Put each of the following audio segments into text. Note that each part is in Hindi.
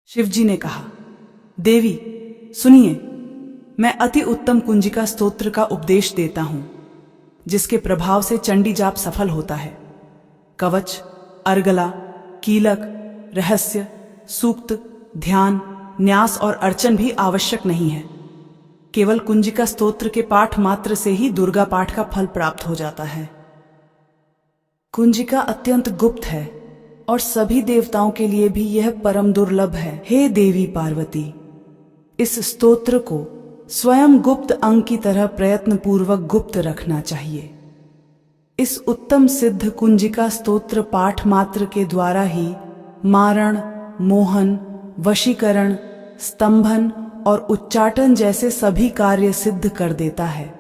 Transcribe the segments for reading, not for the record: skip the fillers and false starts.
शिवजी ने कहा, देवी सुनिए, मैं अति उत्तम कुंजिका स्तोत्र का उपदेश देता हूं, जिसके प्रभाव से चंडी जाप सफल होता है। कवच, अर्गला, कीलक, रहस्य, सूक्त, ध्यान, न्यास और अर्चन भी आवश्यक नहीं है। केवल कुंजिका स्तोत्र के पाठ मात्र से ही दुर्गा पाठ का फल प्राप्त हो जाता है। कुंजिका अत्यंत गुप्त है और सभी देवताओं के लिए भी यह परम दुर्लभ है। हे देवी पार्वती, इस स्तोत्र को स्वयं गुप्त अंग की तरह प्रयत्न पूर्वक गुप्त रखना चाहिए। इस उत्तम सिद्ध कुंजिका स्तोत्र पाठ मात्र के द्वारा ही मारण, मोहन, वशीकरण, स्तंभन और उच्चाटन जैसे सभी कार्य सिद्ध कर देता है।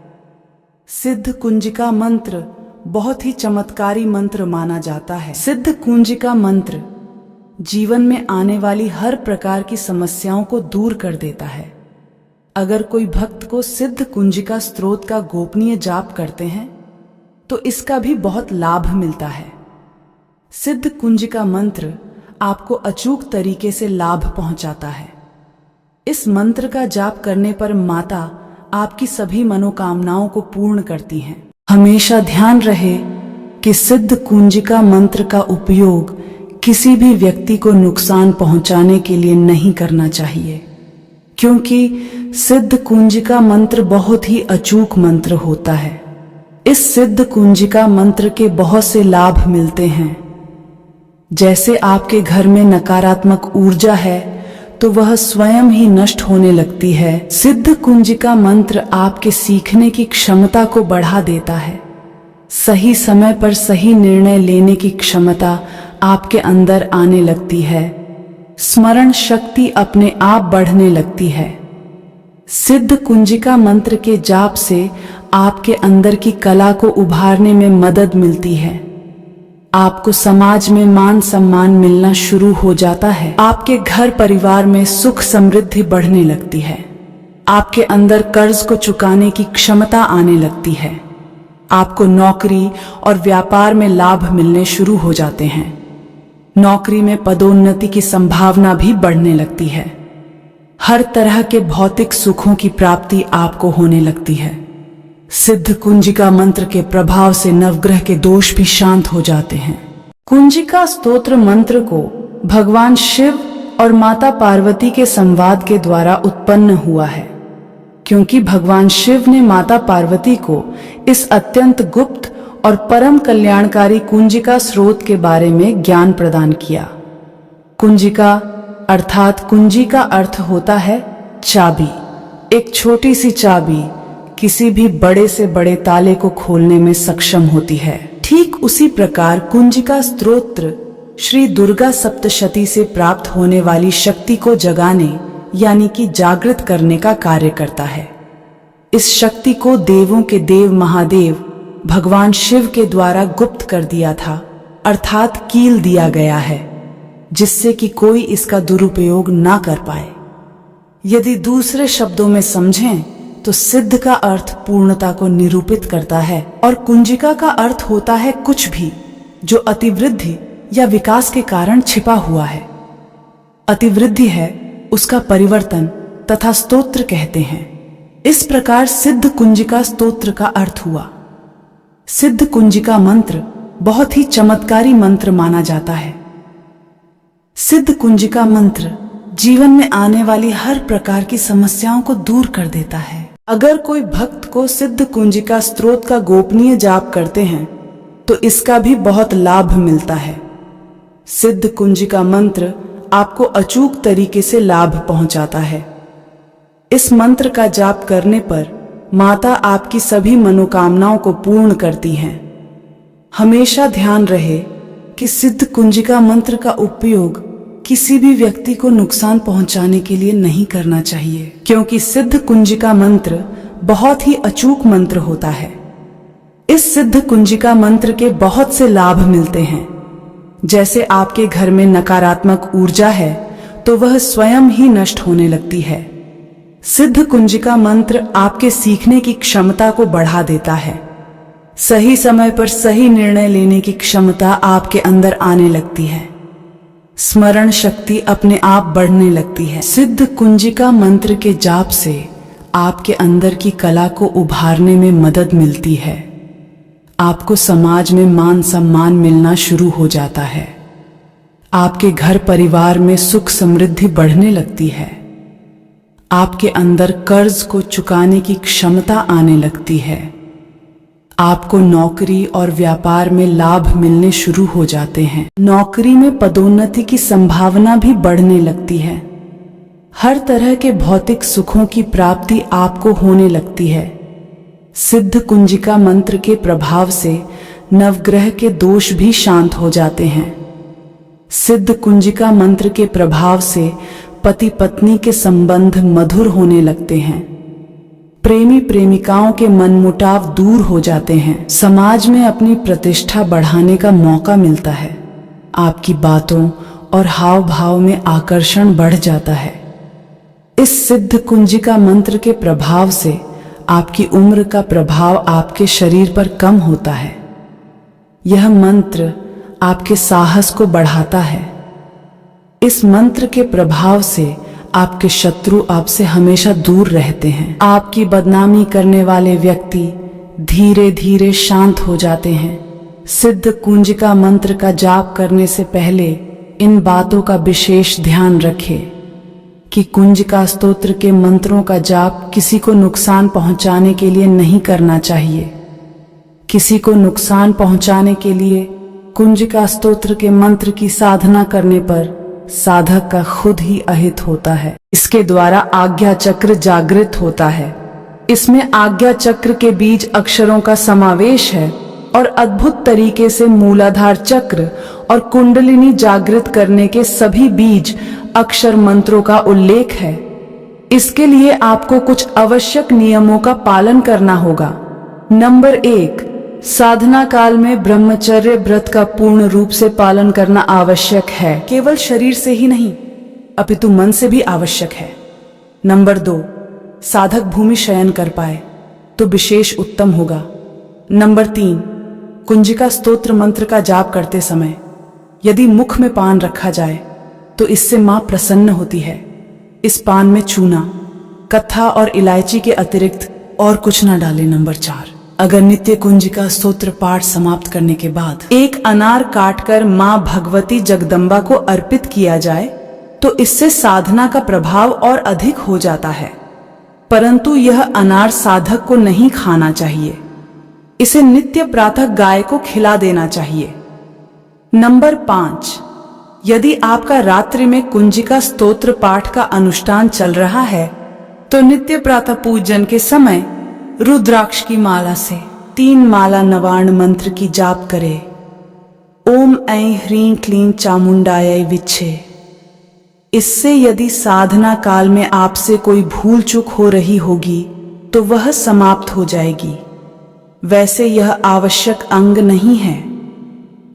सिद्ध कुंजिका मंत्र बहुत ही चमत्कारी मंत्र माना जाता है। सिद्ध कुंजिका मंत्र जीवन में आने वाली हर प्रकार की समस्याओं को दूर कर देता है। अगर कोई भक्त को सिद्ध कुंजिका स्तोत्र का गोपनीय जाप करते हैं तो इसका भी बहुत लाभ मिलता है। सिद्ध कुंजिका मंत्र आपको अचूक तरीके से लाभ पहुंचाता है। इस मंत्र का जाप करने पर माता आपकी सभी मनोकामनाओं को पूर्ण करती हैं। हमेशा ध्यान रहे कि सिद्ध कुंजिका मंत्र का उपयोग किसी भी व्यक्ति को नुकसान पहुंचाने के लिए नहीं करना चाहिए, क्योंकि सिद्ध कुंजिका मंत्र बहुत ही अचूक मंत्र होता है। इस सिद्ध कुंजिका मंत्र के बहुत से लाभ मिलते हैं। जैसे आपके घर में नकारात्मक ऊर्जा है तो वह स्वयं ही नष्ट होने लगती है। सिद्ध कुंजिका मंत्र आपके सीखने की क्षमता को बढ़ा देता है। सही समय पर सही निर्णय लेने की क्षमता आपके अंदर आने लगती है। स्मरण शक्ति अपने आप बढ़ने लगती है। सिद्ध कुंजिका मंत्र के जाप से आपके अंदर की कला को उभारने में मदद मिलती है। आपको समाज में मान सम्मान मिलना शुरू हो जाता है। आपके घर परिवार में सुख समृद्धि बढ़ने लगती है। आपके अंदर कर्ज को चुकाने की क्षमता आने लगती है। आपको नौकरी और व्यापार में लाभ मिलने शुरू हो जाते हैं। नौकरी में पदोन्नति की संभावना भी बढ़ने लगती है। हर तरह के भौतिक सुखों की प्राप्ति आपको होने लगती है। सिद्ध कुंजिका मंत्र के प्रभाव से नवग्रह के दोष भी शांत हो जाते हैं। कुंजिका स्तोत्र मंत्र को भगवान शिव और माता पार्वती के संवाद के द्वारा उत्पन्न हुआ है, क्योंकि भगवान शिव ने माता पार्वती को इस अत्यंत गुप्त और परम कल्याणकारी कुंजिका स्रोत के बारे में ज्ञान प्रदान किया। कुंजिका अर्थात कुंजी का अर्थ होता है चाबी। एक छोटी सी चाबी किसी भी बड़े से बड़े ताले को खोलने में सक्षम होती है। ठीक उसी प्रकार कुंजिका स्तोत्र श्री दुर्गा सप्तशती से प्राप्त होने वाली शक्ति को जगाने यानी कि जागृत करने का कार्य करता है। इस शक्ति को देवों के देव महादेव भगवान शिव के द्वारा गुप्त कर दिया था, अर्थात कील दिया गया है, जिससे कि कोई इसका दुरुपयोग ना कर पाए। यदि दूसरे शब्दों में समझें तो सिद्ध का अर्थ पूर्णता को निरूपित करता है और कुंजिका का अर्थ होता है कुछ भी जो अतिवृद्धि या विकास के कारण छिपा हुआ है। अतिवृद्धि है उसका परिवर्तन तथा स्तोत्र कहते हैं। इस प्रकार सिद्ध कुंजिका स्तोत्र का अर्थ हुआ। सिद्ध कुंजिका मंत्र बहुत ही चमत्कारी मंत्र माना जाता है। सिद्ध कुंजिका मंत्र जीवन में आने वाली हर प्रकार की समस्याओं को दूर कर देता है। अगर कोई भक्त को सिद्ध कुंजिका स्तोत्र का गोपनीय जाप करते हैं तो इसका भी बहुत लाभ मिलता है। सिद्ध कुंजिका मंत्र आपको अचूक तरीके से लाभ पहुंचाता है। इस मंत्र का जाप करने पर माता आपकी सभी मनोकामनाओं को पूर्ण करती हैं। हमेशा ध्यान रहे कि सिद्ध कुंजिका मंत्र का उपयोग किसी भी व्यक्ति को नुकसान पहुंचाने के लिए नहीं करना चाहिए, क्योंकि सिद्ध कुंजिका मंत्र बहुत ही अचूक मंत्र होता है। इस सिद्ध कुंजिका मंत्र के बहुत से लाभ मिलते हैं। जैसे आपके घर में नकारात्मक ऊर्जा है तो वह स्वयं ही नष्ट होने लगती है। सिद्ध कुंजिका मंत्र आपके सीखने की क्षमता को बढ़ा देता है। सही समय पर सही निर्णय लेने की क्षमता आपके अंदर आने लगती है। स्मरण शक्ति अपने आप बढ़ने लगती है। सिद्ध कुंजिका मंत्र के जाप से आपके अंदर की कला को उभारने में मदद मिलती है। आपको समाज में मान सम्मान मिलना शुरू हो जाता है। आपके घर परिवार में सुख समृद्धि बढ़ने लगती है। आपके अंदर कर्ज को चुकाने की क्षमता आने लगती है। आपको नौकरी और व्यापार में लाभ मिलने शुरू हो जाते हैं। नौकरी में पदोन्नति की संभावना भी बढ़ने लगती है। हर तरह के भौतिक सुखों की प्राप्ति आपको होने लगती है। सिद्ध कुंजिका मंत्र के प्रभाव से नवग्रह के दोष भी शांत हो जाते हैं। सिद्ध कुंजिका मंत्र के प्रभाव से पति पत्नी के संबंध मधुर होने लगते हैं। प्रेमी प्रेमिकाओं के मनमुटाव दूर हो जाते हैं। समाज में अपनी प्रतिष्ठा बढ़ाने का मौका मिलता है। आपकी बातों और हाव भाव में आकर्षण बढ़ जाता है। इस सिद्ध कुंजिका मंत्र के प्रभाव से आपकी उम्र का प्रभाव आपके शरीर पर कम होता है। यह मंत्र आपके साहस को बढ़ाता है। इस मंत्र के प्रभाव से आपके शत्रु आपसे हमेशा दूर रहते हैं। आपकी बदनामी करने वाले व्यक्ति धीरे धीरे शांत हो जाते हैं। सिद्ध कुंजिका मंत्र का जाप करने से पहले इन बातों का विशेष ध्यान रखें कि कुंजिका स्तोत्र के मंत्रों का जाप किसी को नुकसान पहुंचाने के लिए नहीं करना चाहिए। किसी को नुकसान पहुंचाने के लिए कुंजिका स्तोत्र के मंत्र की साधना करने पर साधक का खुद ही अहित होता है। इसके द्वारा आज्ञा चक्र जागृत होता है। इसमें आज्ञा चक्र के बीज अक्षरों का समावेश है और अद्भुत तरीके से मूलाधार चक्र और कुंडलिनी जागृत करने के सभी बीज अक्षर मंत्रों का उल्लेख है। इसके लिए आपको कुछ आवश्यक नियमों का पालन करना होगा। नंबर 1, साधना काल में ब्रह्मचर्य व्रत का पूर्ण रूप से पालन करना आवश्यक है। केवल शरीर से ही नहीं अपितु मन से भी आवश्यक है। नंबर 2, साधक भूमि शयन कर पाए तो विशेष उत्तम होगा। नंबर 3, कुंजिका स्तोत्र मंत्र का जाप करते समय यदि मुख में पान रखा जाए तो इससे मां प्रसन्न होती है। इस पान में चूना, कत्था और इलायची के अतिरिक्त और कुछ न डालें। नंबर 4, अगर नित्य कुंजिका स्तोत्र पाठ समाप्त करने के बाद एक अनार काटकर मां भगवती जगदम्बा को अर्पित किया जाए तो इससे साधना का प्रभाव और अधिक हो जाता है। परंतु यह अनार साधक को नहीं खाना चाहिए। इसे नित्य प्रातः गाय को खिला देना चाहिए। नंबर 5, यदि आपका रात्रि में कुंजिका स्तोत्र पाठ का अनुष्ठान चल रहा है तो नित्य प्रातः पूजन के समय रुद्राक्ष की माला से 3 माला नवार्ण मंत्र की जाप करें। ओम ऐं ह्रीं क्लीं चामुंडायै विच्छे। इससे यदि साधना काल में आपसे कोई भूल चूक हो रही होगी तो वह समाप्त हो जाएगी। वैसे यह आवश्यक अंग नहीं है,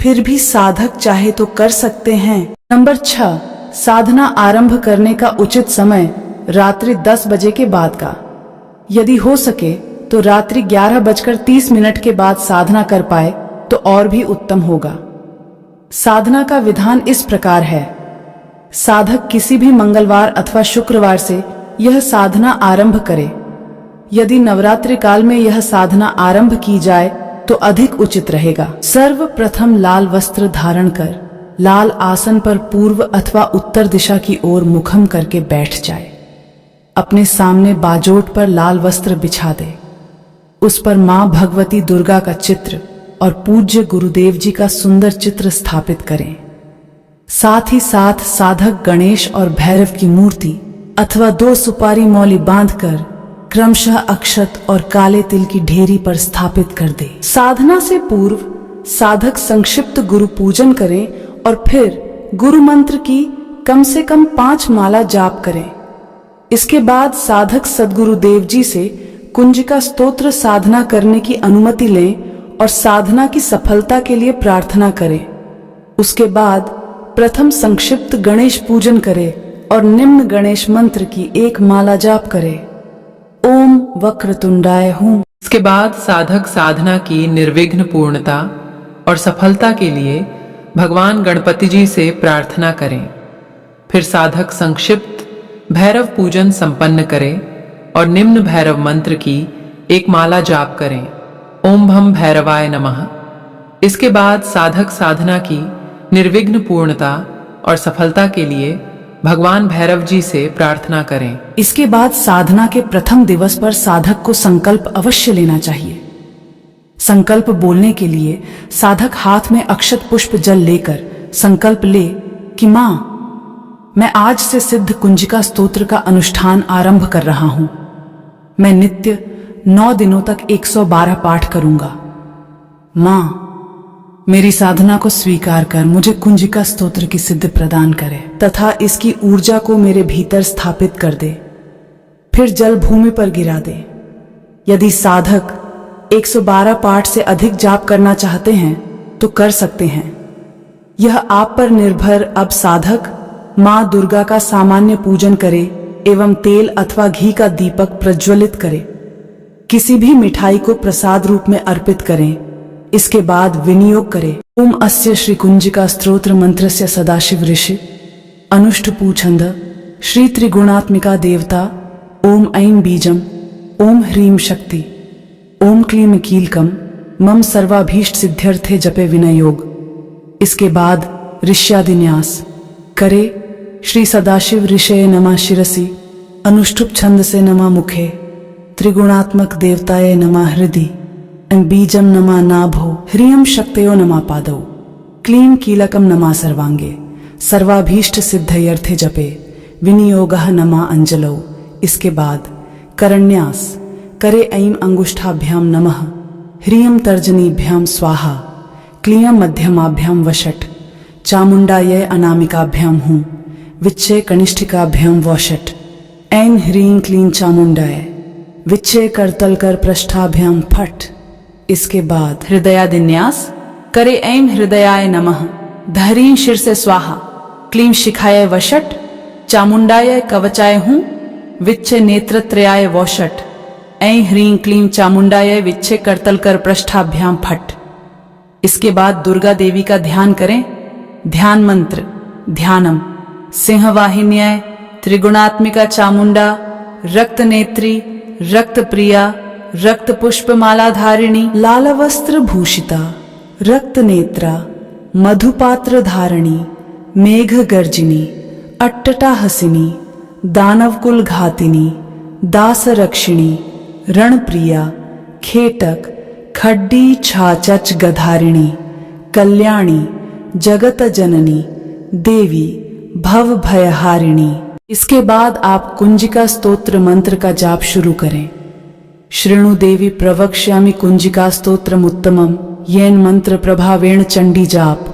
फिर भी साधक चाहे तो कर सकते हैं। नंबर 6, साधना आरंभ करने का उचित समय रात्रि 10 बजे के बाद का। यदि हो सके तो रात्रि 11:30 के बाद साधना कर पाए तो और भी उत्तम होगा। साधना का विधान इस प्रकार है। साधक किसी भी मंगलवार अथवा शुक्रवार से यह साधना आरंभ करे। यदि नवरात्रि काल में यह साधना आरंभ की जाए तो अधिक उचित रहेगा। सर्वप्रथम लाल वस्त्र धारण कर लाल आसन पर पूर्व अथवा उत्तर दिशा की ओर मुखम करके बैठ जाए। अपने सामने बाजोट पर लाल वस्त्र बिछा दे। उस पर मां भगवती दुर्गा का चित्र और पूज्य गुरुदेव जी का सुंदर चित्र स्थापित करें। साथ ही साथ साधक गणेश और भैरव की मूर्ति अथवा 2 सुपारी मौली बांधकर क्रमशः अक्षत और काले तिल की ढेरी पर स्थापित कर दे। साधना से पूर्व साधक संक्षिप्त गुरु पूजन करें और फिर गुरु मंत्र की कम से कम 5 माला जाप करें। इसके बाद साधक सद्गुरु देव जी से कुंजिका स्तोत्र साधना करने की अनुमति लें और साधना की सफलता के लिए प्रार्थना करें। उसके बाद प्रथम संक्षिप्त गणेश पूजन करें और निम्न गणेश मंत्र की 1 माला जाप करें। ओम वक्रतुंडाय हूं। इसके बाद साधक साधना की निर्विघ्न पूर्णता और सफलता के लिए भगवान गणपति जी से प्रार्थना करें। फिर साधक संक्षिप्त भैरव पूजन संपन्न करें और निम्न भैरव मंत्र की एक माला जाप करें, ओम भम भैरवाय नमः। इसके बाद साधक साधना की निर्विघ्न पूर्णता और सफलता के लिए भगवान भैरव जी से प्रार्थना करें। इसके बाद साधना के प्रथम दिवस पर साधक को संकल्प अवश्य लेना चाहिए। संकल्प बोलने के लिए साधक हाथ में अक्षत पुष्प जल लेकर संकल्प ले कि मां, मैं आज से सिद्ध कुंजिका स्तोत्र का अनुष्ठान आरंभ कर रहा हूं। मैं नित्य 9 दिनों तक 112 पाठ करूंगा। मां, मेरी साधना को स्वीकार कर मुझे कुंजिका स्तोत्र की सिद्धि प्रदान करे तथा इसकी ऊर्जा को मेरे भीतर स्थापित कर दे। फिर जल भूमि पर गिरा दे। यदि साधक 112 पाठ से अधिक जाप करना चाहते हैं तो कर सकते हैं, यह आप पर निर्भर। अब साधक मां दुर्गा का सामान्य पूजन करे एवं तेल अथवा घी का दीपक प्रज्वलित करे। किसी भी मिठाई को प्रसाद रूप में अर्पित करें। इसके बाद विनियोग करें। ओम अस्य श्री कुंजिका स्तोत्र मंत्रस्य सदाशिव ऋषि अनुष्टुपु छंद श्री त्रिगुणात्मिका देवता ओम ऐं बीजम ओम ह्रीं शक्ति ओम क्लीं कीलकम मम सर्वाभीष्ट सिद्ध्यर्थे जपे विनयोग। इसके बाद ऋष्यादिन्यास करे। श्री सदाशिव ऋषये नमः शिरसि अनुष्टुप छंद से नमः मुखे त्रिगुणात्मक देवताये नमः हृदि बीजम नमः नाभो ह्रीं शक्तयो नमः पादौ क्लीं कीलकम नमः सर्वांगे सर्वाभीष्ट सिद्धयर्थे जपे विनियोगः नमः अंजलौ। इसके बाद करन्यास करे। ऐं अंगुष्ठाभ्याम नमः ह्रीं तर्जनीभ्याम स्वाहा क्लीं मध्यमाभ्याम वषट चामुंडायै अनामिकाभ्याम हूं विच्छे कनिष्ठिकाभ्याम वषट ऐं ह्रीं क्लीं चामुंडाय विच्छे करतलकर पृष्ठाभ्याम फट। इसके बाद हृदयादिन्यास करे। ऐं हृदयाय नमः धरीं शिर से स्वाहा क्लीं शिखाय वषट चामुंडाय कवचाय हूं विच्छे नेत्रत्रयाय वषट ऐं ह्रीं क्लीं चामुंडाय विच्छे करतलकर पृष्ठाभ्याम फट। इसके बाद दुर्गा देवी का ध्यान करें। ध्यान मंत्र ध्यानम सिंहवाहिन्याय त्रिगुणात्मिका चामुंडा रक्त नेत्री रक्त प्रिया रक्त पुष्पमाला धारिणी लाल वस्त्र भूषिता रक्त नेत्रा मधुपात्र धारिणी मेघ गर्जिनी अट्टटा हसिनी दानवकुल घातिनी दास रक्षिणी रणप्रिया खेटक खड्डी छाचच गधारिणी कल्याणी जगत जननी देवी भव भयहारिणी। इसके बाद आप कुंजिका स्तोत्र मंत्र का जाप शुरू करें। शृणु देवी प्रवक्ष्यामि कुंजिका स्तोत्रम उत्तमम येन मंत्र प्रभावेण चंडी जाप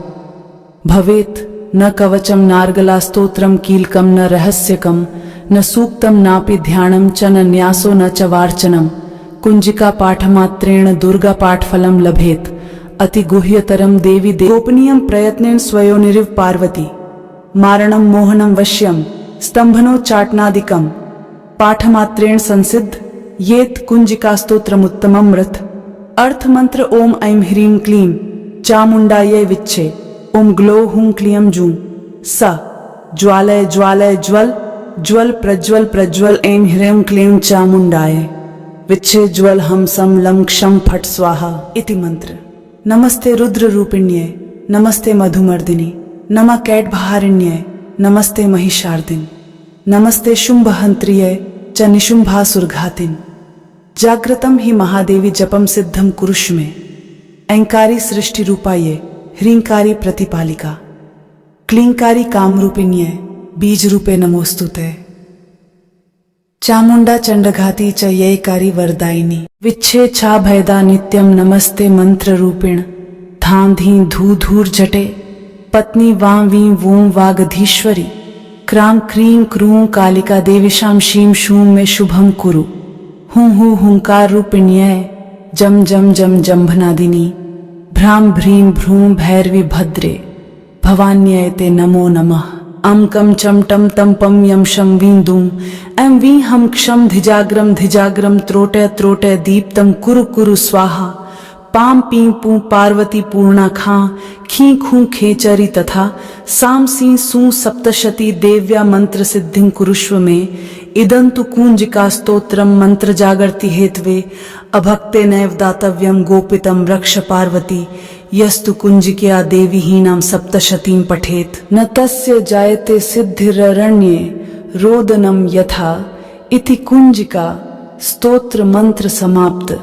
भवेत न कवचम नार्गला स्तोत्रम कीलकम न रहस्यकम न सूक्तम नापि ध्यानम च न न्यासो न च वार्चनम कुंजिका पाठमात्रेण दुर्गा पाठफलम लभेत अति गुह्यतरम देवी गोपनीयम प्रयत्नेन स्वयोनिरिव पार्वती मारणम मोहनम वश्यम स्तंभनो चाटनादिकम पाठमात्रेण संसिद्ध येत कुंजिका स्तोत्रमुत्तमम रथ। अर्थ मंत्र ओम ऐं ह्रीं क्लीं चामुंडायै विच्छे ओम ग्लो हुं क्लीं जूं स ज्वालय ज्वालय ज्वल ज्वल प्रज्वल प्रज्वल ऐं ह्रीं क्लीं चामुंडाय विच्छे ज्वल हम सम लम क्षम फट स्वाहा इति मंत्र। नमस्ते रुद्र रूपिण्ये नमस्ते मधुमर्दिनी नमः कैटभारिण्ये नमस्ते महिषार्दिन नमस्ते शुंभहंत्रिये च निशुंभासुरघातिन जाग्रतम ही महादेवी जपम सिद्धम कुरुष में ऐंकारी सृष्टि रूपाये ह्रींकारी प्रतिपालिका क्लींकारी कामरूपिण्ये बीज रूपे नमोस्तुते चामुंडा चंडघाती च येकारी वरदायिनी विच्छे छा भयदा नित्यम नमस्ते मंत्र रूपिण धाम धी धू धूर जटे पत्नी वां वीं वूं वागधीश्वरी क्रां क्रीं क्रूं कालिका देवीशां शीं शूं में शुभम कुरु हूं हूं हुंकार रूपिण्ये जम जम जम जंभनादिनी भ्रां भ्रीं भ्रूं भैरवी भद्रे भवान्यै ते नमो नमः। अम कम चम टम तम पम यम शम वीं दूं एम वीं हम क्षम धिजाग्रम धिजाग्रम त्रोटे त्रोटे दीप्तम कुरु कुरु स्वाहा पाम पी पू पार्वती पूर्णा खां खी खू खेचरी तथा साम सी सू सप्तशती देव्या मंत्र सिद्धिं कुरुष्व में इदंतु कुंजिका स्तोत्रम मंत्र जागर्ति हेत्वे अभक्ते नैव दातव्यम गोपितम रक्ष पार्वती यस्तु कुंजिकया देवी हीनाम सप्तशतीं पठेत न तस्य जायते सिद्धिररण्ये रोदनम यथा इति कुंजिका स्तोत्र मंत्र समाप्त।